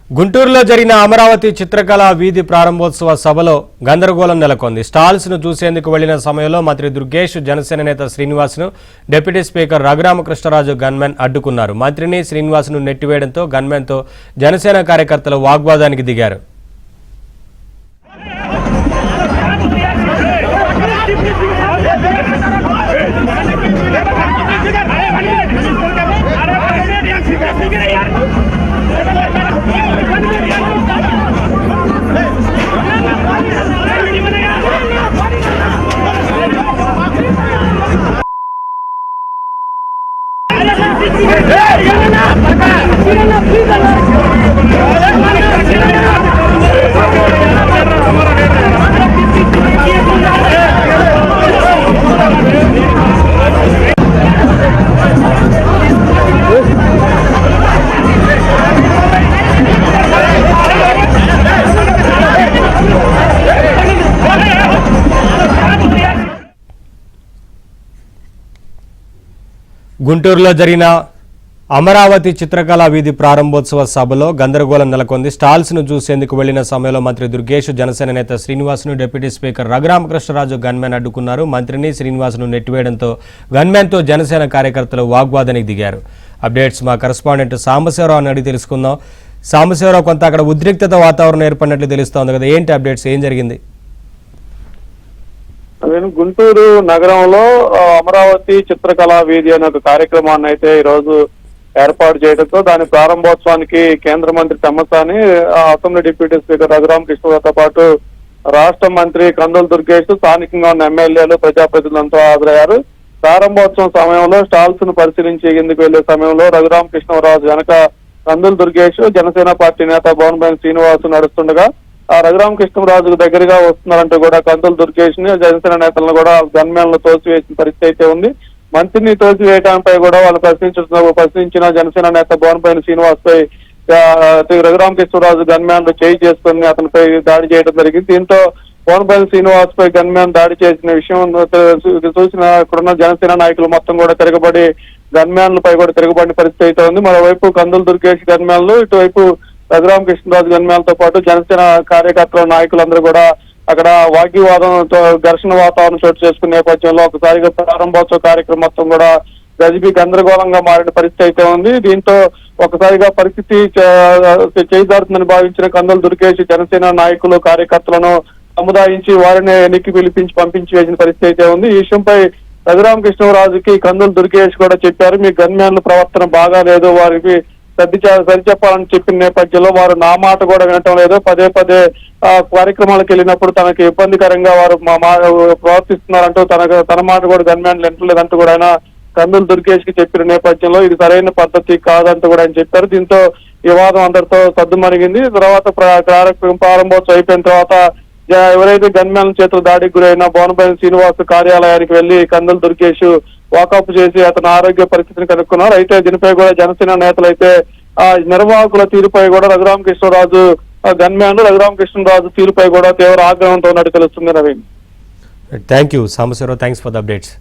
గుంటూరులో జరిగిన అమరావతి చిత్రకళ వీధి ప్రారంభోత్సవ సభలో గందరగోళం నెలకొంది. స్టాల్స్ ను చూసేందుకు వెళ్లిన సమయంలో మంత్రి దుర్గేష్, జనసేన నేత శ్రీనివాస్ ను డిప్యూటీ స్పీకర్ రఘురామకృష్ణరాజు గన్మెన్ అడ్డుకున్నారు. మంత్రిని, శ్రీనివాస్ ను నెట్టివేయడంతో గన్మెన్ తో జనసేన కార్యకర్తలు వాగ్వాదానికి దిగారు. గుంటూరులో జరిగిన అమరావతి చిత్రకళ వీధి ప్రారంభోత్సవ సభలో గందరగోళం నెలకొంది. స్టాల్స్ ను చూసేందుకు వెళ్లిన సమయంలో మంత్రి దుర్గేష్, జనసేన నేత శ్రీనివాస్ ను డిప్యూటీ స్పీకర్ రఘురామకృష్ణరాజు గన్మెన్ అడ్డుకున్నారు. మంత్రిని, శ్రీనివాస్ ను నెట్టివేయడంతో గన్మెన్ తో జనసేన కార్యకర్తలు వాగ్వాదానికి దిగారు. అప్డేట్స్ మా కరెస్పాండెంట్ సాంబశివరావు అడిగి తెలుసుకుందాం. సాంబశివరావు, కొంత అక్కడ ఉద్రిక్తత వాతావరణం ఏర్పడినట్లు తెలుస్తోంది కదా, ఏంటి అప్డేట్స్, ఏం జరిగింది? గుంటూరు నగరంలో అమరావతి చిత్రకళా వీధి అనే ఒక కార్యక్రమాన్ని అయితే ఈ రోజు ఏర్పాటు చేయడంతో దాని ప్రారంభోత్సవానికి కేంద్ర మంత్రి తమ్మసాని, అసెంబ్లీ డిప్యూటీ స్పీకర్ రఘురామకృష్ణరావుతో పాటు రాష్ట్ర మంత్రి కందుల దుర్గేష్, స్థానికంగా ఉన్న ఎమ్మెల్యేలు, ప్రజాప్రతినిధులంతా హాజరయ్యారు. ప్రారంభోత్సవం సమయంలో స్టాల్స్ ను పరిశీలించేందుకు వెళ్లే సమయంలో రఘురామకృష్ణరాజు వెనక కందుల దుర్గేష్, జనసేన పార్టీ నేత భవన్బైన్ శ్రీనివాస్ నడుస్తుండగా రఘురామకృష్ణరాజు దగ్గరగా వస్తున్నారంటూ కూడా కందుల దుర్గేష్ ని, జనసేన నేతలను కూడా గన్మెన్లు తోసివేసిన పరిస్థితి అయితే ఉంది. మంత్రిని తోసివేయడంపై కూడా వాళ్ళు ప్రశ్నించిన జనసేన నేత భవన్బైన్ శ్రీనివాస్ పై రఘురామకృష్ణరాజు గన్మెన్లు చేయి చేసుకుని అతనిపై దాడి చేయడం జరిగింది. దీంతో భవన్బైన్ శ్రీనివాస్ పై గన్మెన్ దాడి చేసిన విషయం చూసిన ఇక్కడున్న జనసేన నాయకులు మొత్తం కూడా తిరగబడి గన్మెన్లపై కూడా తిరగబడిన పరిస్థితి అయితే ఉంది. మరోవైపు కందుల దుర్గేష్ గన్మెన్లు, ఇటువైపు రఘురామకృష్ణరాజు గన్మెన్లతో పాటు జనసేన కార్యకర్తల నాయకులందరూ కూడా అక్కడ వాగ్వివాదంతో ఘర్షణ వాతావరణం చోటు చేసుకునే నేపథ్యంలో ఒకసారిగా ప్రారంభోత్సవ కార్యక్రమం మొత్తం కూడా గజిబి గందరగోళంగా మారిన పరిస్థితి అయితే ఉంది. దీంతో ఒకసారిగా పరిస్థితి చేజారుతుందని భావించిన కందుల దుర్గేష్ జనసేన నాయకులు, కార్యకర్తలను సముదాయించి వారిని ఎన్నికకి పిలిపించి పంపించి వేసిన పరిస్థితి అయితే ఉంది. ఈ విషయంపై రఘురామకృష్ణరాజుకి కందుల దుర్గేష్ కూడా చెప్పారు, మీ గన్మెన్ల ప్రవర్తన బాగా లేదు, వారికి సరిచెప్పాలని చెప్పిన నేపథ్యంలో వారు నా మాట కూడా వినటం లేదు, పదే పదే కార్యక్రమాలకు వెళ్ళినప్పుడు తనకి ఇబ్బందికరంగా వారు ప్రవర్తిస్తున్నారంటూ తన మాట కూడా గన్మెన్లు వింటలేదంటూ కూడా ఆయన కందుల దుర్గేష్ కి చెప్పిన నేపథ్యంలో ఇది సరైన పద్ధతి కాదంటూ కూడా ఆయన చెప్పారు. దీంతో వివాదం అందరితో సద్దుమణిగింది. తర్వాత ప్రారంభోత్సవం అయిపోయిన తర్వాత ఎవరైతే గన్మెన్ల చేతులు దాడికి గురైన భవన్బైన్ శ్రీనివాస్ కార్యాలయానికి వెళ్లి కందుల దుర్గేష్ వాకప్ చేసి అతని ఆరోగ్య పరిస్థితిని కనుక్కున్నారు. అయితే దీనిపై కూడా జనసేన నేతలు అయితే నిర్వాహకుల తీరుపై కూడా రఘురామకృష్ణరాజు గన్మెన్ రఘురామకృష్ణరాజు తీరుపై కూడా తీవ్ర ఆగ్రహంతో ఉన్నట్టు తెలుస్తుంది. Naveen, thank you Sambasivarao, thanks for the updates.